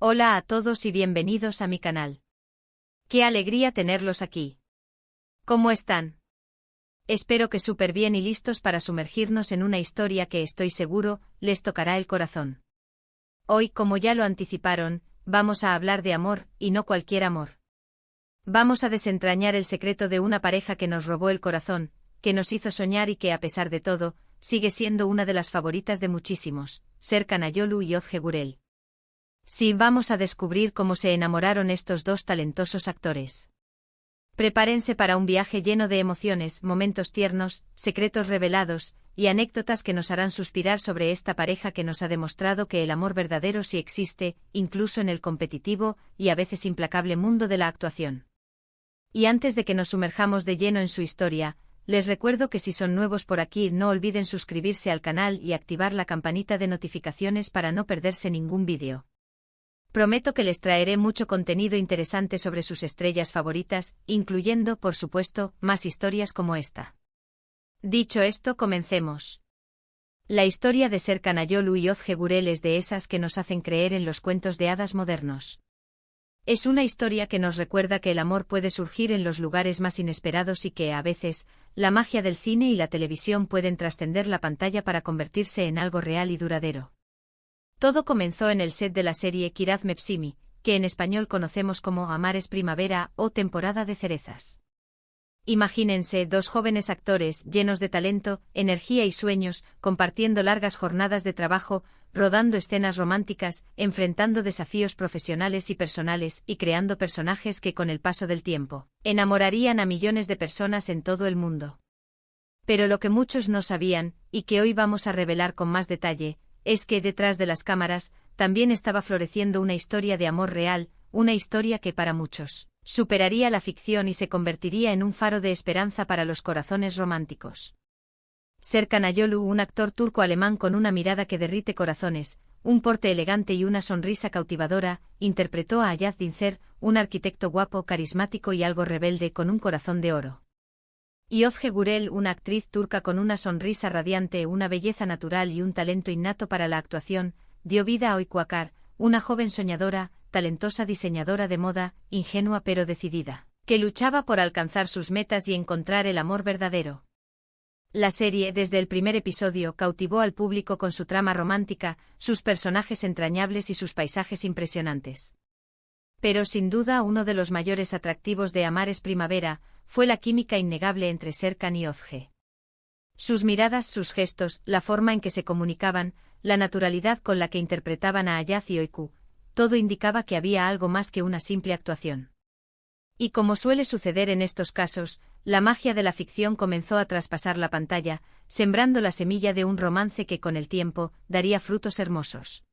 Hola a todos y bienvenidos a mi canal. Qué alegría tenerlos aquí. ¿Cómo están? Espero que súper bien y listos para sumergirnos en una historia que estoy seguro les tocará el corazón. Hoy, como ya lo anticiparon, vamos a hablar de amor, y no cualquier amor. Vamos a desentrañar el secreto de una pareja que nos robó el corazón, que nos hizo soñar y que a pesar de todo, sigue siendo una de las favoritas de muchísimos, Serkan Ayolu y Ozge Gürel. Sí, vamos a descubrir cómo se enamoraron estos dos talentosos actores. Prepárense para un viaje lleno de emociones, momentos tiernos, secretos revelados, y anécdotas que nos harán suspirar sobre esta pareja que nos ha demostrado que el amor verdadero sí existe, incluso en el competitivo y a veces implacable mundo de la actuación. Y antes de que nos sumerjamos de lleno en su historia, les recuerdo que si son nuevos por aquí no olviden suscribirse al canal y activar la campanita de notificaciones para no perderse ningún vídeo. Prometo que les traeré mucho contenido interesante sobre sus estrellas favoritas, incluyendo, por supuesto, más historias como esta. Dicho esto, comencemos. La historia de Serkan Ayolu y Ozge Gürel es de esas que nos hacen creer en los cuentos de hadas modernos. Es una historia que nos recuerda que el amor puede surgir en los lugares más inesperados y que, a veces, la magia del cine y la televisión pueden trascender la pantalla para convertirse en algo real y duradero. Todo comenzó en el set de la serie Kiraz Mevsimi, que en español conocemos como Amar es primavera o Temporada de cerezas. Imagínense dos jóvenes actores llenos de talento, energía y sueños, compartiendo largas jornadas de trabajo, rodando escenas románticas, enfrentando desafíos profesionales y personales y creando personajes que con el paso del tiempo enamorarían a millones de personas en todo el mundo. Pero lo que muchos no sabían, y que hoy vamos a revelar con más detalle, es que detrás de las cámaras también estaba floreciendo una historia de amor real, una historia que para muchos superaría la ficción y se convertiría en un faro de esperanza para los corazones románticos. Serkan Ayolu, un actor turco-alemán con una mirada que derrite corazones, un porte elegante y una sonrisa cautivadora, interpretó a Ayaz Dincer, un arquitecto guapo, carismático y algo rebelde con un corazón de oro. Y Ozge Gürel, una actriz turca con una sonrisa radiante, una belleza natural y un talento innato para la actuación, dio vida a Öykü Akar, una joven soñadora, talentosa diseñadora de moda, ingenua pero decidida, que luchaba por alcanzar sus metas y encontrar el amor verdadero. La serie, desde el primer episodio, cautivó al público con su trama romántica, sus personajes entrañables y sus paisajes impresionantes. Pero sin duda uno de los mayores atractivos de Amar es primavera fue la química innegable entre Serkan y Ozge. Sus miradas, sus gestos, la forma en que se comunicaban, la naturalidad con la que interpretaban a Ayaz y Öykü, todo indicaba que había algo más que una simple actuación. Y como suele suceder en estos casos, la magia de la ficción comenzó a traspasar la pantalla, sembrando la semilla de un romance que con el tiempo daría frutos hermosos.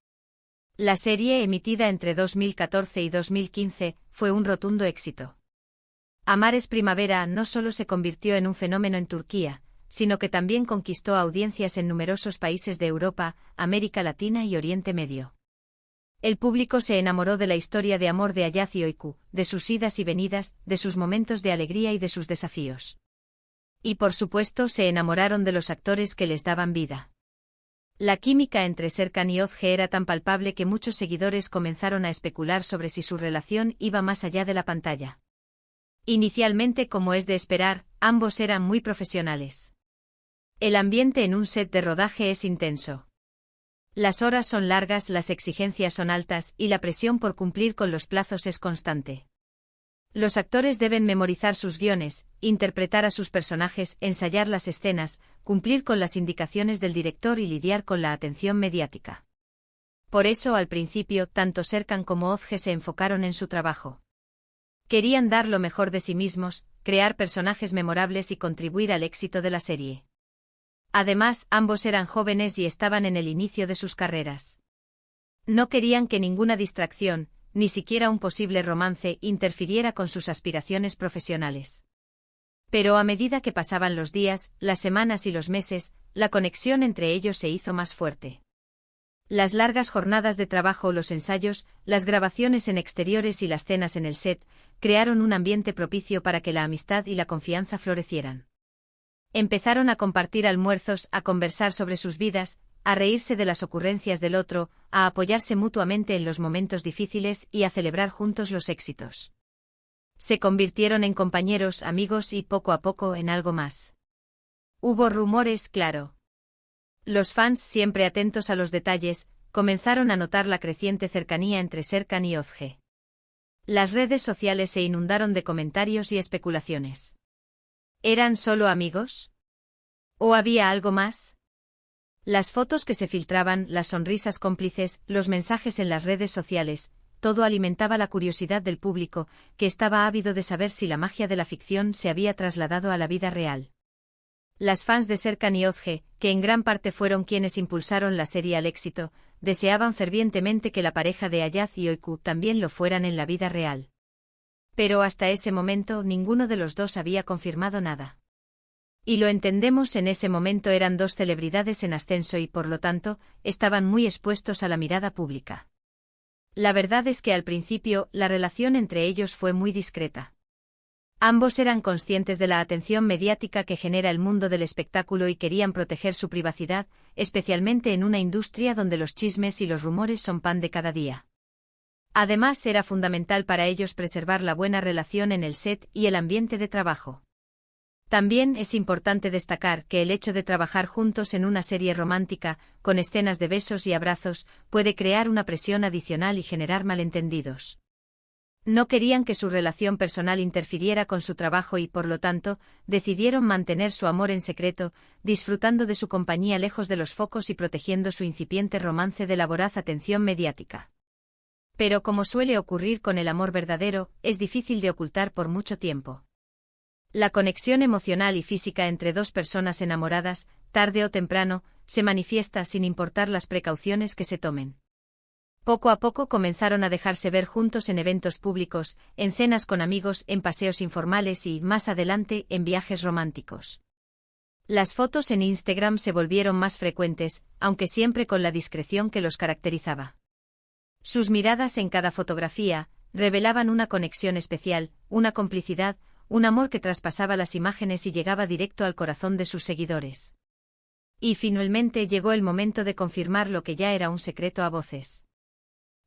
La serie, emitida entre 2014 y 2015, fue un rotundo éxito. Amar es primavera no solo se convirtió en un fenómeno en Turquía, sino que también conquistó audiencias en numerosos países de Europa, América Latina y Oriente Medio. El público se enamoró de la historia de amor de Ayaz y Öykü, de sus idas y venidas, de sus momentos de alegría y de sus desafíos. Y por supuesto se enamoraron de los actores que les daban vida. La química entre Serkan y Ozge era tan palpable que muchos seguidores comenzaron a especular sobre si su relación iba más allá de la pantalla. Inicialmente, como es de esperar, ambos eran muy profesionales. El ambiente en un set de rodaje es intenso. Las horas son largas, las exigencias son altas y la presión por cumplir con los plazos es constante. Los actores deben memorizar sus guiones, interpretar a sus personajes, ensayar las escenas, cumplir con las indicaciones del director y lidiar con la atención mediática. Por eso, al principio, tanto Serkan como Ozge se enfocaron en su trabajo. Querían dar lo mejor de sí mismos, crear personajes memorables y contribuir al éxito de la serie. Además, ambos eran jóvenes y estaban en el inicio de sus carreras. No querían que ninguna distracción, ni siquiera un posible romance, interfiriera con sus aspiraciones profesionales. Pero a medida que pasaban los días, las semanas y los meses, la conexión entre ellos se hizo más fuerte. Las largas jornadas de trabajo, los ensayos, las grabaciones en exteriores y las cenas en el set, crearon un ambiente propicio para que la amistad y la confianza florecieran. Empezaron a compartir almuerzos, a conversar sobre sus vidas, a reírse de las ocurrencias del otro, a apoyarse mutuamente en los momentos difíciles y a celebrar juntos los éxitos. Se convirtieron en compañeros, amigos y poco a poco en algo más. Hubo rumores, claro. Los fans, siempre atentos a los detalles, comenzaron a notar la creciente cercanía entre Serkan y Özge. Las redes sociales se inundaron de comentarios y especulaciones. ¿Eran solo amigos? ¿O había algo más? Las fotos que se filtraban, las sonrisas cómplices, los mensajes en las redes sociales, todo alimentaba la curiosidad del público, que estaba ávido de saber si la magia de la ficción se había trasladado a la vida real. Las fans de Serkan y Özge, que en gran parte fueron quienes impulsaron la serie al éxito, deseaban fervientemente que la pareja de Ayaz y Öykü también lo fueran en la vida real. Pero hasta ese momento ninguno de los dos había confirmado nada. Y lo entendemos, en ese momento eran dos celebridades en ascenso y por lo tanto, estaban muy expuestos a la mirada pública. La verdad es que al principio, la relación entre ellos fue muy discreta. Ambos eran conscientes de la atención mediática que genera el mundo del espectáculo y querían proteger su privacidad, especialmente en una industria donde los chismes y los rumores son pan de cada día. Además, era fundamental para ellos preservar la buena relación en el set y el ambiente de trabajo. También es importante destacar que el hecho de trabajar juntos en una serie romántica, con escenas de besos y abrazos, puede crear una presión adicional y generar malentendidos. No querían que su relación personal interfiriera con su trabajo y, por lo tanto, decidieron mantener su amor en secreto, disfrutando de su compañía lejos de los focos y protegiendo su incipiente romance de la voraz atención mediática. Pero como suele ocurrir con el amor verdadero, es difícil de ocultar por mucho tiempo. La conexión emocional y física entre dos personas enamoradas, tarde o temprano, se manifiesta sin importar las precauciones que se tomen. Poco a poco comenzaron a dejarse ver juntos en eventos públicos, en cenas con amigos, en paseos informales y, más adelante, en viajes románticos. Las fotos en Instagram se volvieron más frecuentes, aunque siempre con la discreción que los caracterizaba. Sus miradas en cada fotografía revelaban una conexión especial, una complicidad, un amor que traspasaba las imágenes y llegaba directo al corazón de sus seguidores. Y finalmente llegó el momento de confirmar lo que ya era un secreto a voces.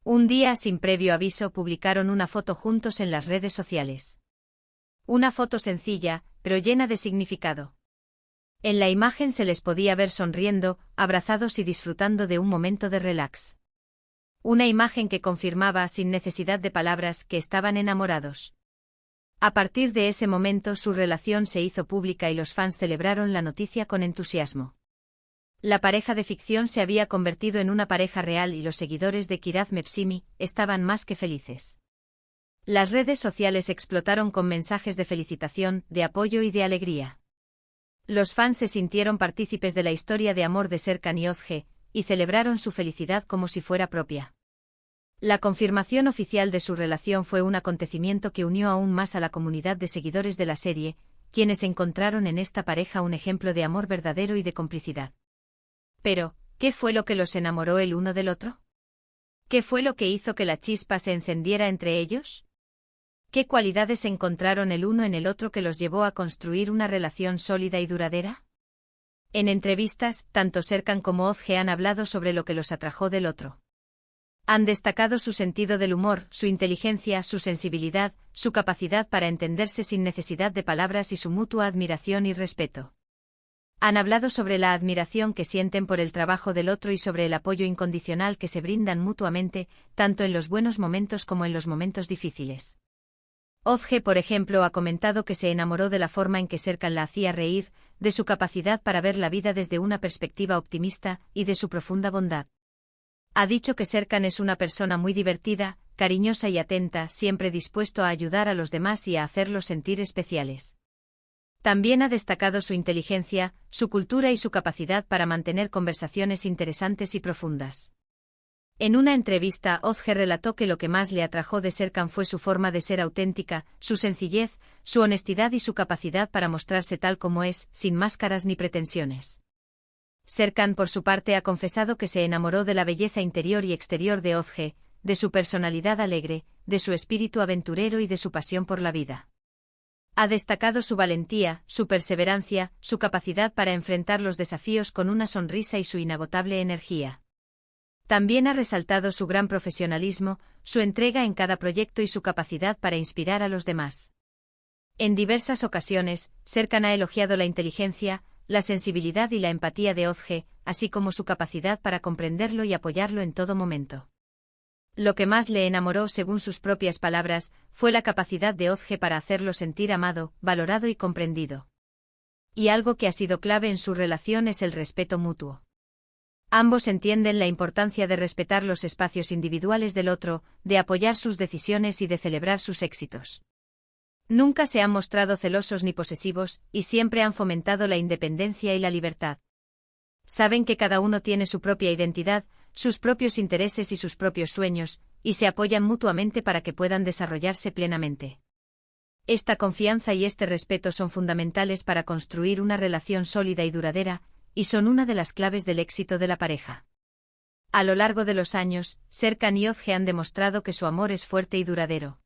Un día, sin previo aviso, publicaron una foto juntos en las redes sociales. Una foto sencilla, pero llena de significado. En la imagen se les podía ver sonriendo, abrazados y disfrutando de un momento de relax. Una imagen que confirmaba, sin necesidad de palabras, que estaban enamorados. A partir de ese momento su relación se hizo pública y los fans celebraron la noticia con entusiasmo. La pareja de ficción se había convertido en una pareja real y los seguidores de Kiraz Mepsimi estaban más que felices. Las redes sociales explotaron con mensajes de felicitación, de apoyo y de alegría. Los fans se sintieron partícipes de la historia de amor de Serkan y Özge, y celebraron su felicidad como si fuera propia. La confirmación oficial de su relación fue un acontecimiento que unió aún más a la comunidad de seguidores de la serie, quienes encontraron en esta pareja un ejemplo de amor verdadero y de complicidad. Pero, ¿qué fue lo que los enamoró el uno del otro? ¿Qué fue lo que hizo que la chispa se encendiera entre ellos? ¿Qué cualidades encontraron el uno en el otro que los llevó a construir una relación sólida y duradera? En entrevistas, tanto Serkan como Özge han hablado sobre lo que los atrajo del otro. Han destacado su sentido del humor, su inteligencia, su sensibilidad, su capacidad para entenderse sin necesidad de palabras y su mutua admiración y respeto. Han hablado sobre la admiración que sienten por el trabajo del otro y sobre el apoyo incondicional que se brindan mutuamente, tanto en los buenos momentos como en los momentos difíciles. Özge, por ejemplo, ha comentado que se enamoró de la forma en que Serkan la hacía reír, de su capacidad para ver la vida desde una perspectiva optimista y de su profunda bondad. Ha dicho que Serkan es una persona muy divertida, cariñosa y atenta, siempre dispuesto a ayudar a los demás y a hacerlos sentir especiales. También ha destacado su inteligencia, su cultura y su capacidad para mantener conversaciones interesantes y profundas. En una entrevista, Özge relató que lo que más le atrajo de Serkan fue su forma de ser auténtica, su sencillez, su honestidad y su capacidad para mostrarse tal como es, sin máscaras ni pretensiones. Serkan, por su parte, ha confesado que se enamoró de la belleza interior y exterior de Özge, de su personalidad alegre, de su espíritu aventurero y de su pasión por la vida. Ha destacado su valentía, su perseverancia, su capacidad para enfrentar los desafíos con una sonrisa y su inagotable energía. También ha resaltado su gran profesionalismo, su entrega en cada proyecto y su capacidad para inspirar a los demás. En diversas ocasiones, Serkan ha elogiado la inteligencia, la sensibilidad y la empatía de Özge, así como su capacidad para comprenderlo y apoyarlo en todo momento. Lo que más le enamoró, según sus propias palabras, fue la capacidad de Özge para hacerlo sentir amado, valorado y comprendido. Y algo que ha sido clave en su relación es el respeto mutuo. Ambos entienden la importancia de respetar los espacios individuales del otro, de apoyar sus decisiones y de celebrar sus éxitos. Nunca se han mostrado celosos ni posesivos, y siempre han fomentado la independencia y la libertad. Saben que cada uno tiene su propia identidad, sus propios intereses y sus propios sueños, y se apoyan mutuamente para que puedan desarrollarse plenamente. Esta confianza y este respeto son fundamentales para construir una relación sólida y duradera, y son una de las claves del éxito de la pareja. A lo largo de los años, Serkan y Özge han demostrado que su amor es fuerte y duradero.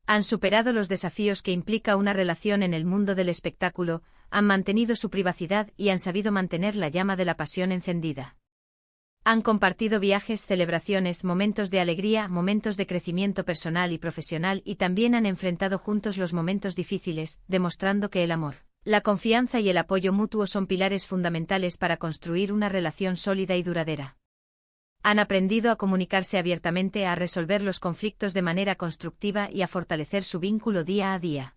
Han superado los desafíos que implica una relación en el mundo del espectáculo, han mantenido su privacidad y han sabido mantener la llama de la pasión encendida. Han compartido viajes, celebraciones, momentos de alegría, momentos de crecimiento personal y profesional y también han enfrentado juntos los momentos difíciles, demostrando que el amor, la confianza y el apoyo mutuo son pilares fundamentales para construir una relación sólida y duradera. Han aprendido a comunicarse abiertamente, a resolver los conflictos de manera constructiva y a fortalecer su vínculo día a día.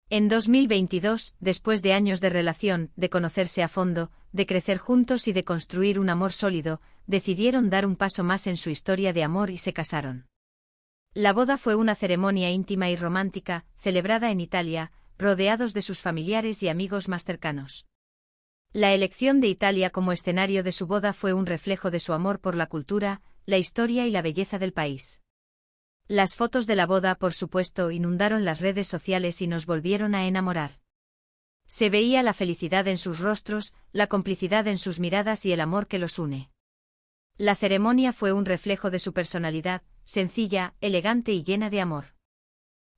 En 2022, después de años de relación, de conocerse a fondo, de crecer juntos y de construir un amor sólido, decidieron dar un paso más en su historia de amor y se casaron. La boda fue una ceremonia íntima y romántica, celebrada en Italia, rodeados de sus familiares y amigos más cercanos. La elección de Italia como escenario de su boda fue un reflejo de su amor por la cultura, la historia y la belleza del país. Las fotos de la boda, por supuesto, inundaron las redes sociales y nos volvieron a enamorar. Se veía la felicidad en sus rostros, la complicidad en sus miradas y el amor que los une. La ceremonia fue un reflejo de su personalidad, sencilla, elegante y llena de amor.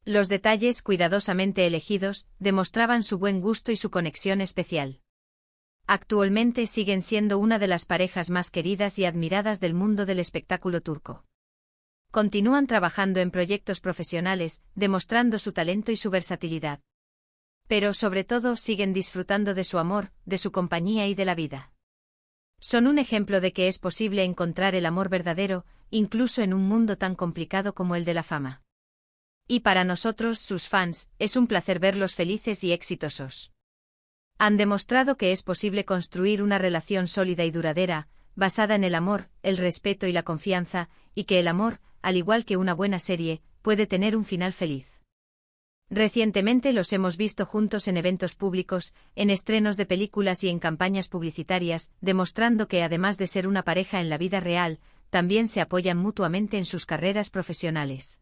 Los detalles, cuidadosamente elegidos, demostraban su buen gusto y su conexión especial. Actualmente siguen siendo una de las parejas más queridas y admiradas del mundo del espectáculo turco. Continúan trabajando en proyectos profesionales, demostrando su talento y su versatilidad. Pero sobre todo siguen disfrutando de su amor, de su compañía y de la vida. Son un ejemplo de que es posible encontrar el amor verdadero, incluso en un mundo tan complicado como el de la fama. Y para nosotros, sus fans, es un placer verlos felices y exitosos. Han demostrado que es posible construir una relación sólida y duradera, basada en el amor, el respeto y la confianza, y que el amor, al igual que una buena serie, puede tener un final feliz. Recientemente los hemos visto juntos en eventos públicos, en estrenos de películas y en campañas publicitarias, demostrando que además de ser una pareja en la vida real, también se apoyan mutuamente en sus carreras profesionales.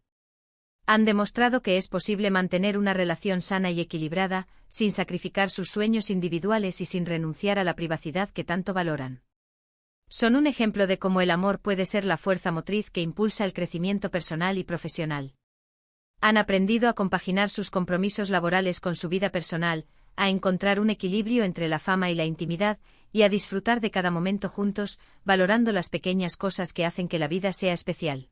Han demostrado que es posible mantener una relación sana y equilibrada, sin sacrificar sus sueños individuales y sin renunciar a la privacidad que tanto valoran. Son un ejemplo de cómo el amor puede ser la fuerza motriz que impulsa el crecimiento personal y profesional. Han aprendido a compaginar sus compromisos laborales con su vida personal, a encontrar un equilibrio entre la fama y la intimidad, y a disfrutar de cada momento juntos, valorando las pequeñas cosas que hacen que la vida sea especial.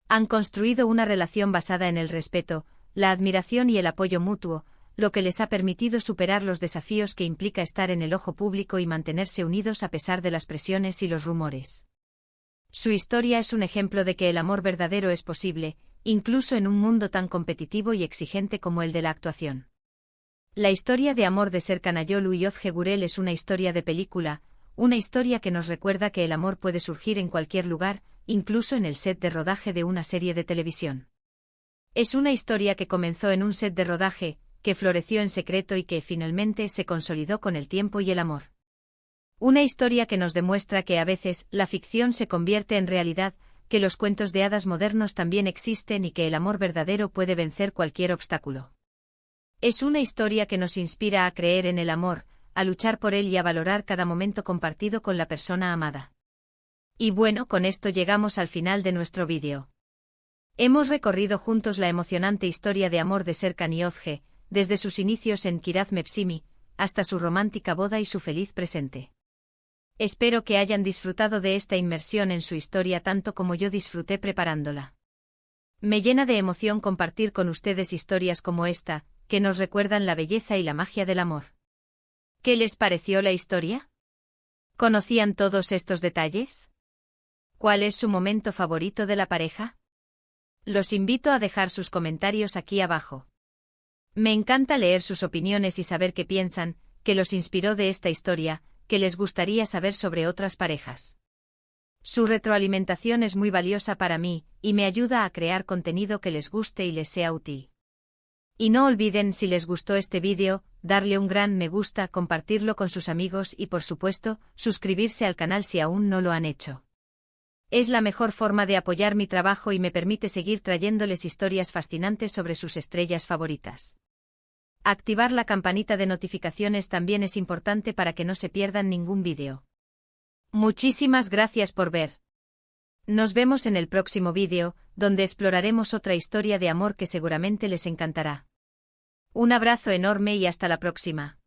Han construido una relación basada en el respeto, la admiración y el apoyo mutuo, lo que les ha permitido superar los desafíos que implica estar en el ojo público y mantenerse unidos a pesar de las presiones y los rumores. Su historia es un ejemplo de que el amor verdadero es posible, incluso en un mundo tan competitivo y exigente como el de la actuación. La historia de amor de Serkan Ayolu y Özge Gürel es una historia de película, una historia que nos recuerda que el amor puede surgir en cualquier lugar, incluso en el set de rodaje de una serie de televisión. Es una historia que comenzó en un set de rodaje, que floreció en secreto y que finalmente se consolidó con el tiempo y el amor. Una historia que nos demuestra que a veces la ficción se convierte en realidad, que los cuentos de hadas modernos también existen y que el amor verdadero puede vencer cualquier obstáculo. Es una historia que nos inspira a creer en el amor, a luchar por él y a valorar cada momento compartido con la persona amada. Y bueno, con esto llegamos al final de nuestro vídeo. Hemos recorrido juntos la emocionante historia de amor de Serkan y Özge, desde sus inicios en Kiryat Mepsimi, hasta su romántica boda y su feliz presente. Espero que hayan disfrutado de esta inmersión en su historia tanto como yo disfruté preparándola. Me llena de emoción compartir con ustedes historias como esta, que nos recuerdan la belleza y la magia del amor. ¿Qué les pareció la historia? ¿Conocían todos estos detalles? ¿Cuál es su momento favorito de la pareja? Los invito a dejar sus comentarios aquí abajo. Me encanta leer sus opiniones y saber qué piensan, qué los inspiró de esta historia, qué les gustaría saber sobre otras parejas. Su retroalimentación es muy valiosa para mí, y me ayuda a crear contenido que les guste y les sea útil. Y no olviden, si les gustó este vídeo, darle un gran me gusta, compartirlo con sus amigos y, por supuesto, suscribirse al canal si aún no lo han hecho. Es la mejor forma de apoyar mi trabajo y me permite seguir trayéndoles historias fascinantes sobre sus estrellas favoritas. Activar la campanita de notificaciones también es importante para que no se pierdan ningún vídeo. Muchísimas gracias por ver. Nos vemos en el próximo vídeo, donde exploraremos otra historia de amor que seguramente les encantará. Un abrazo enorme y hasta la próxima.